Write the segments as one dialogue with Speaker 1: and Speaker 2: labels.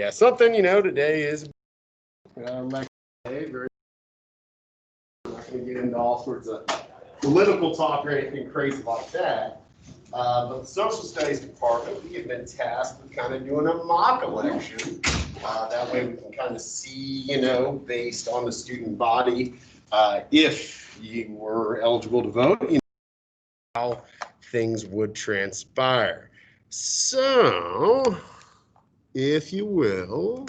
Speaker 1: Yeah, something, today is election day. I'm not going to get into all sorts of political talk or anything crazy like that. But the Social Studies Department, we have been tasked with kind of doing a mock election. That way we can kind of see, based on the student body, if you were eligible to vote, how things would transpire. So, if you will,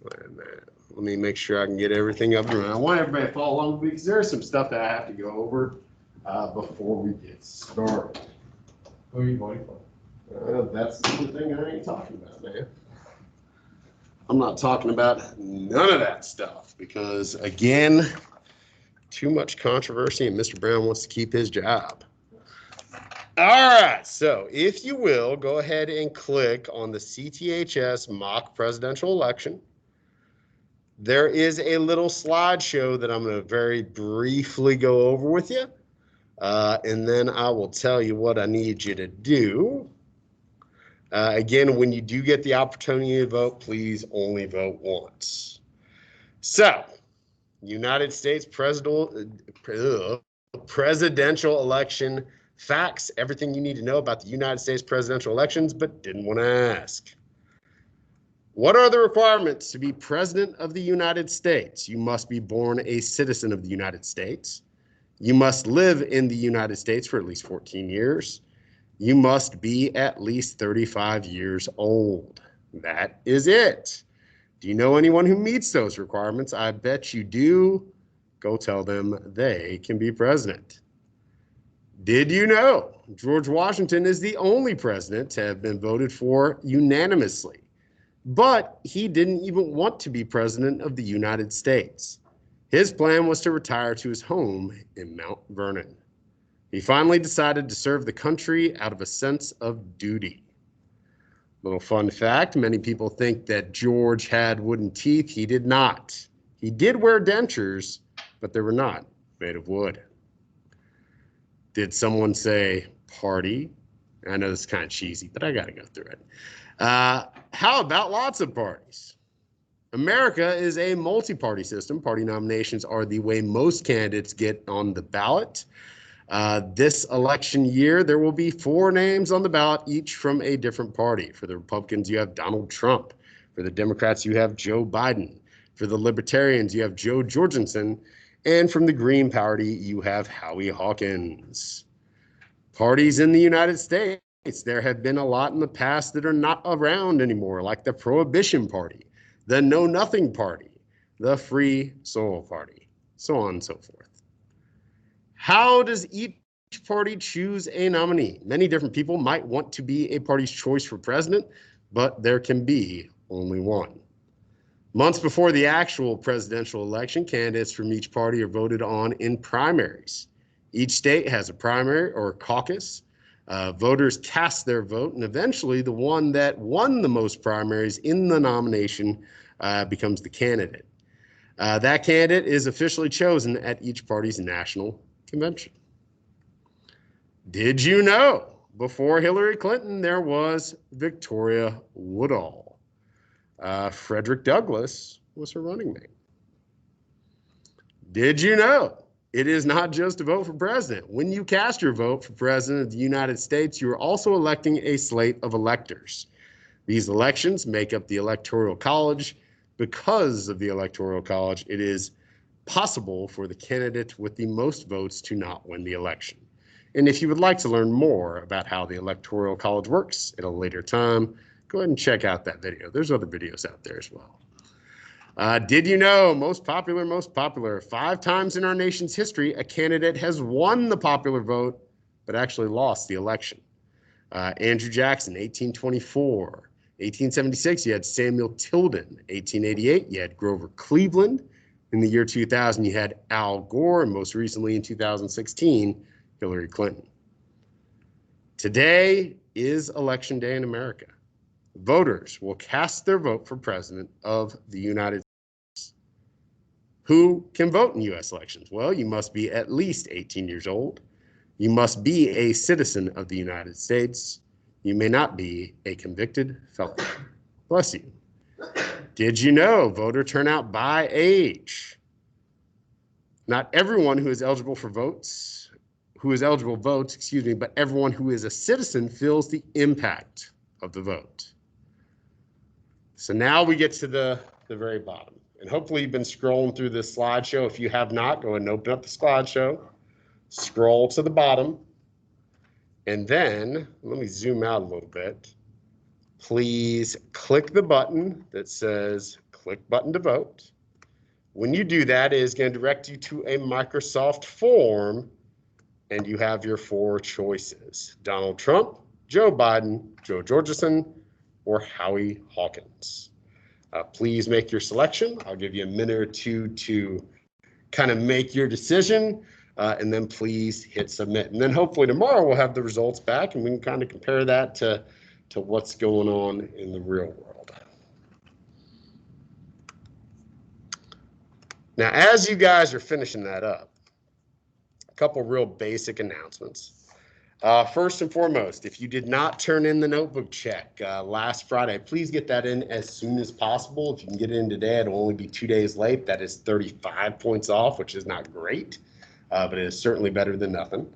Speaker 1: wait a minute. Let me make sure I can get everything up and running. I want everybody to follow along because there's some stuff that I have to go over before we get started.
Speaker 2: Who are you voting for?
Speaker 1: That's the thing I ain't talking about, man. I'm not talking about none of that stuff because, again, too much controversy and Mr. Brown wants to keep his job. All right, so if you will, go ahead and click on the CTHS mock presidential election. There is a little slideshow that I'm going to very briefly go over with you, and then I will tell you what I need you to do. Again, when you do get the opportunity to vote, please only vote once. So, United States presidential election facts, everything you need to know about the United States presidential elections, but didn't want to ask. What are the requirements to be president of the United States? You must be born a citizen of the United States. You must live in the United States for at least 14 years. You must be at least 35 years old. That is it. Do you know anyone who meets those requirements? I bet you do. Go tell them they can be president. Did you know George Washington is the only president to have been voted for unanimously? But he didn't even want to be president of the United States. His plan was to retire to his home in Mount Vernon. He finally decided to serve the country out of a sense of duty. Little fun fact, many people think that George had wooden teeth. He did not. He did wear dentures, but they were not made of wood. Did someone say party? I know this is kind of cheesy, but I got to go through it. How about lots of parties? America is a multi-party system. Party nominations are the way most candidates get on the ballot. This election year, there will be 4 names on the ballot, each from a different party. For the Republicans, you have Donald Trump. For the Democrats, you have Joe Biden. For the Libertarians, you have Joe Jorgensen. And from the Green Party, you have Howie Hawkins. Parties in the United States, there have been a lot in the past that are not around anymore, like the Prohibition Party, the Know Nothing Party, the Free Soil Party, so on and so forth. How does each party choose a nominee? Many different people might want to be a party's choice for president, but there can be only one. Months before the actual presidential election, candidates from each party are voted on in primaries. Each state has a primary or a caucus. Voters cast their vote, and eventually the one that won the most primaries in the nomination becomes the candidate. That candidate is officially chosen at each party's national convention. Did you know before Hillary Clinton there was Victoria Woodhull? Frederick Douglass was her running mate. Did you know it is not just to vote for president? When you cast your vote for president of the United States, you are also electing a slate of electors. These elections make up the Electoral College. Because of the Electoral College, it is possible for the candidate with the most votes to not win the election. And if you would like to learn more about how the Electoral College works at a later time, go ahead and check out that video. There's other videos out there as well. Did you know, most popular, 5 times in our nation's history, a candidate has won the popular vote, but actually lost the election. Andrew Jackson, 1824. 1876, you had Samuel Tilden. 1888, you had Grover Cleveland. In the year 2000, you had Al Gore, and most recently in 2016, Hillary Clinton. Today is Election Day in America. Voters will cast their vote for president of the United States. Who can vote in U.S. elections? Well, you must be at least 18 years old. You must be a citizen of the United States. You may not be a convicted felon. Bless you. Did you know voter turnout by age? Not everyone who is eligible votes, but everyone who is a citizen feels the impact of the vote. So now we get to the very bottom. And hopefully you've been scrolling through this slideshow. If you have not, go ahead and open up the slideshow, scroll to the bottom, and then let me zoom out a little bit. Please click the button that says click button to vote. When you do that, it is going to direct you to a Microsoft form, and you have your 4 choices: Donald Trump, Joe Biden, Joe Georgeson, or Howie Hawkins. Please make your selection. I'll give you a minute or two to kind of make your decision, and then please hit submit. And then hopefully tomorrow we'll have the results back, and we can kind of compare that to what's going on in the real world. Now, as you guys are finishing that up, a couple real basic announcements. First and foremost, if you did not turn in the notebook check last Friday, please get that in as soon as possible. If you can get it in today, it'll only be 2 days late. That is 35 points off, which is not great, but it is certainly better than nothing.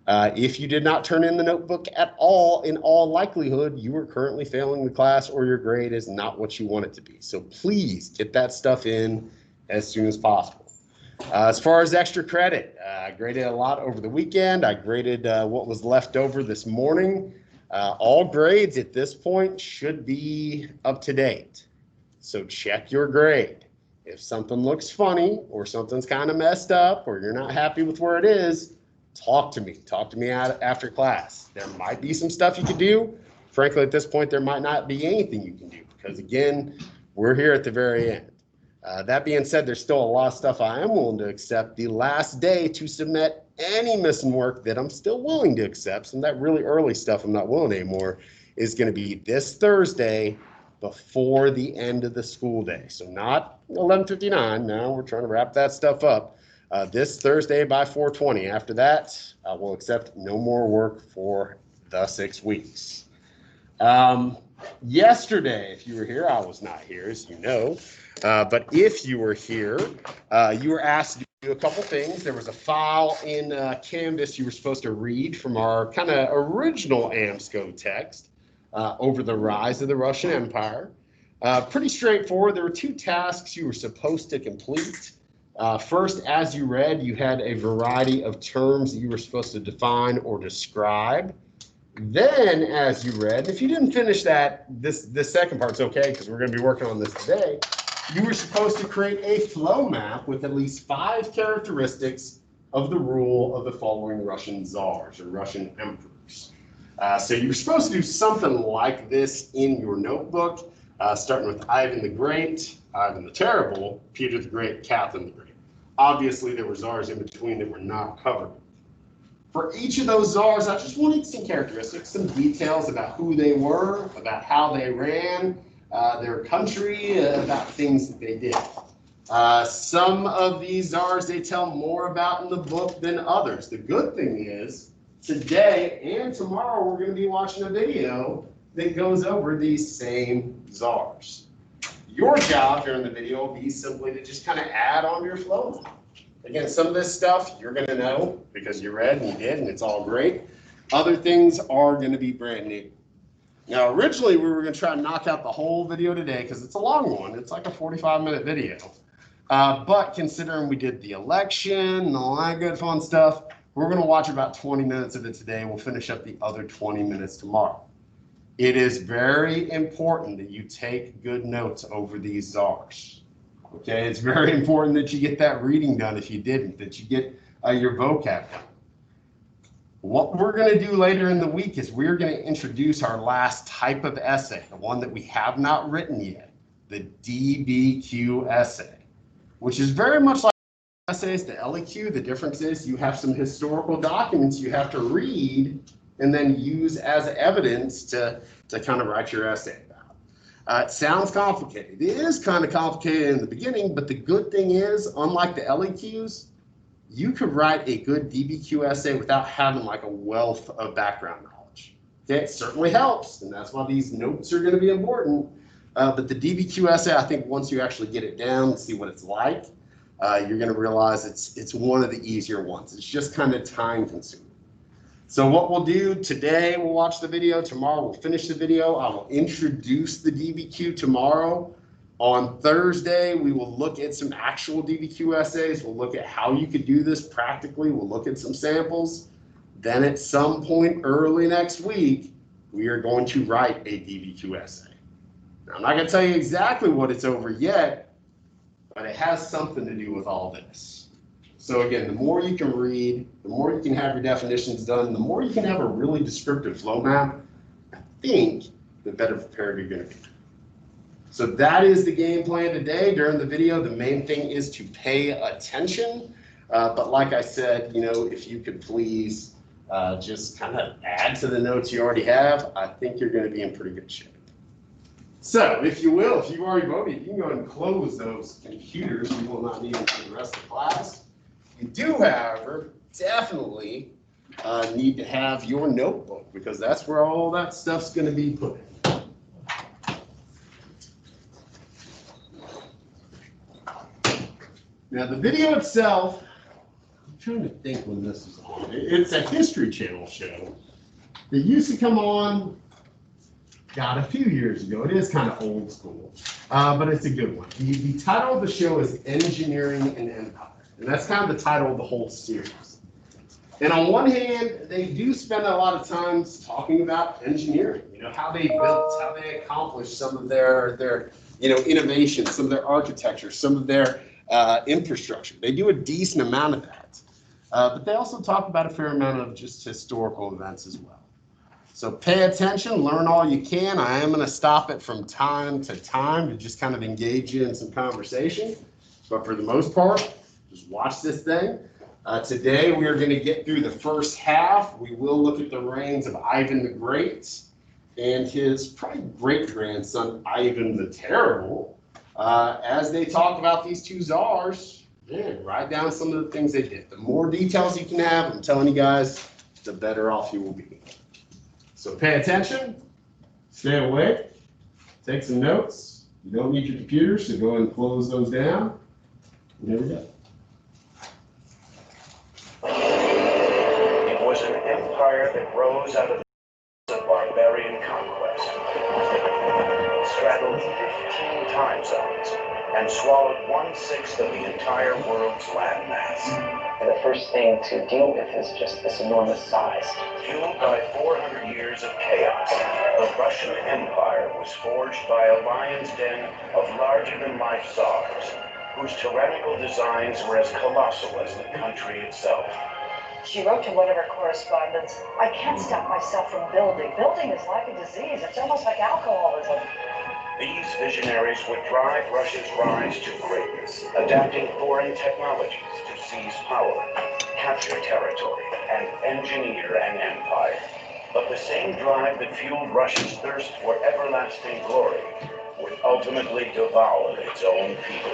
Speaker 1: If you did not turn in the notebook at all, in all likelihood, you are currently failing the class or your grade is not what you want it to be. So please get that stuff in as soon as possible. As far as extra credit, I graded a lot over the weekend. I graded what was left over this morning. All grades at this point should be up to date. So check your grade. If something looks funny or something's kind of messed up or you're not happy with where it is, talk to me. Talk to me after class. There might be some stuff you could do. Frankly, at this point, there might not be anything you can do because, again, we're here at the very end. That being said, there's still a lot of stuff I am willing to accept. The last day to submit any missing work that I'm still willing to accept, some of that really early stuff I'm not willing anymore, is going to be this Thursday before the end of the school day. So not 11:59. Now we're trying to wrap that stuff up. This Thursday by 4:20. After that, I will accept no more work for the 6 weeks. Yesterday, if you were here, I was not here, as you know. But if you were here, you were asked to do a couple things. There was a file in Canvas you were supposed to read from our kind of original AMSCO text over the rise of the Russian Empire. Pretty straightforward. There were 2 tasks you were supposed to complete. First, as you read, you had a variety of terms that you were supposed to define or describe. Then, as you read, if you didn't finish that, this second part's okay because we're going to be working on this today. You were supposed to create a flow map with at least 5 characteristics of the rule of the following Russian czars or Russian emperors. So you were supposed to do something like this in your notebook, starting with Ivan the Great, Ivan the Terrible, Peter the Great, Catherine the Great. Obviously, there were czars in between that were not covered. For each of those czars, I just wanted some characteristics, some details about who they were, about how they ran, their country, about things that they did. Some of these czars they tell more about in the book than others. The good thing is, today and tomorrow we're going to be watching a video that goes over these same czars. Your job during the video will be simply to just kind of add on to your flow. Again, some of this stuff you're going to know because you read and you did, and it's all great. Other things are going to be brand new. Now, originally, we were going to try to knock out the whole video today because it's a long one. It's like a 45-minute video. But considering we did the election and all that good fun stuff, we're going to watch about 20 minutes of it today, and we'll finish up the other 20 minutes tomorrow. It is very important that you take good notes over these czars. Okay, it's very important that you get that reading done if you didn't, that you get your vocab done. What we're going to do later in the week is we're going to introduce our last type of essay, the one that we have not written yet, the DBQ essay, which is very much like essays to LEQ. The difference is you have some historical documents you have to read and then use as evidence to kind of write your essay about. It sounds complicated. It is kind of complicated in the beginning, but the good thing is, unlike the LEQs, you could write a good DBQ essay without having like a wealth of background knowledge. Okay, it certainly helps, and that's why these notes are going to be important. But the DBQ essay, I think once you actually get it down and see what it's like, you're going to realize it's one of the easier ones. It's just kind of time consuming. So what we'll do today, we'll watch the video. Tomorrow we'll finish the video. I will introduce the DBQ tomorrow. On Thursday, we will look at some actual DBQ essays. We'll look at how you could do this practically. We'll look at some samples. Then at some point early next week, we are going to write a DBQ essay. Now, I'm not going to tell you exactly what it's over yet, but it has something to do with all this. So again, the more you can read, the more you can have your definitions done, the more you can have a really descriptive flow map, I think the better prepared you're going to be. So that is the game plan today. During the video, the main thing is to pay attention. But like I said, you know, if you could please just kind of add to the notes you already have, I think you're going to be in pretty good shape. So if you will, if you've already voted, you can go ahead and close those computers. You will not need them for the rest of the class. You do, however, definitely need to have your notebook because that's where all that stuff's going to be put in. Now the video itself, I'm trying to think when this is on. It's a History Channel show that used to come on, God, a few years ago. It is kind of old school, but it's a good one. The title of the show is Engineering and Empire, and that's kind of the title of the whole series. And on one hand, they do spend a lot of time talking about engineering, you know, how they built, how they accomplished some of their you know, innovations, some of their architecture, some of their infrastructure. They do a decent amount of that. But they also talk about a fair amount of just historical events as well. So pay attention, learn all you can. I am going to stop it from time to time to just kind of engage you in some conversation. But for the most part, just watch this thing. Today, we are going to get through the first half. We will look at the reigns of Ivan the Great and his probably great-grandson, Ivan the Terrible. As they talk about these two czars, man, write down some of the things they did. The more details you can have, I'm telling you guys, the better off you will be. So pay attention, stay awake, take some notes. You don't need your computers, so go ahead and close those down. And here we go.
Speaker 3: It was an empire that rose out of the barbarian conquest, straddled 15 time zones, and swallowed 1/6 of the entire world's landmass.
Speaker 4: And the first thing to deal with is just this enormous size.
Speaker 3: Fueled by 400 years of chaos, the Russian Empire was forged by a lion's den of larger-than-life czars, whose tyrannical designs were as colossal as the country itself.
Speaker 5: She wrote to one of her correspondents, "I can't stop myself from building. Building is like a disease. It's almost like alcoholism."
Speaker 3: These visionaries would drive Russia's rise to greatness, adapting foreign technologies to seize power, capture territory, and engineer an empire. But the same drive that fueled Russia's thirst for everlasting glory would ultimately devour its own people.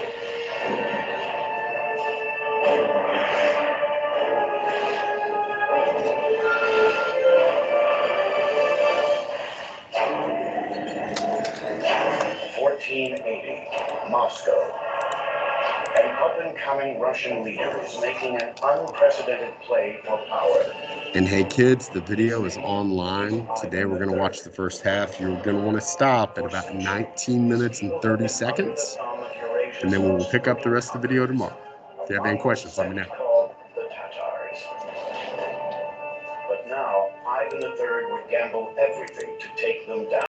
Speaker 3: Moscow. An up-and-coming Russian leader is making an unprecedented play for power.
Speaker 1: And hey kids, the video is online. Today we're going to watch the first half. You're going to want to stop at about 19 minutes and 30 seconds. And then we will pick up the rest of the video tomorrow. If you have any questions, let me know.
Speaker 3: But now, Ivan III would gamble everything to take them down.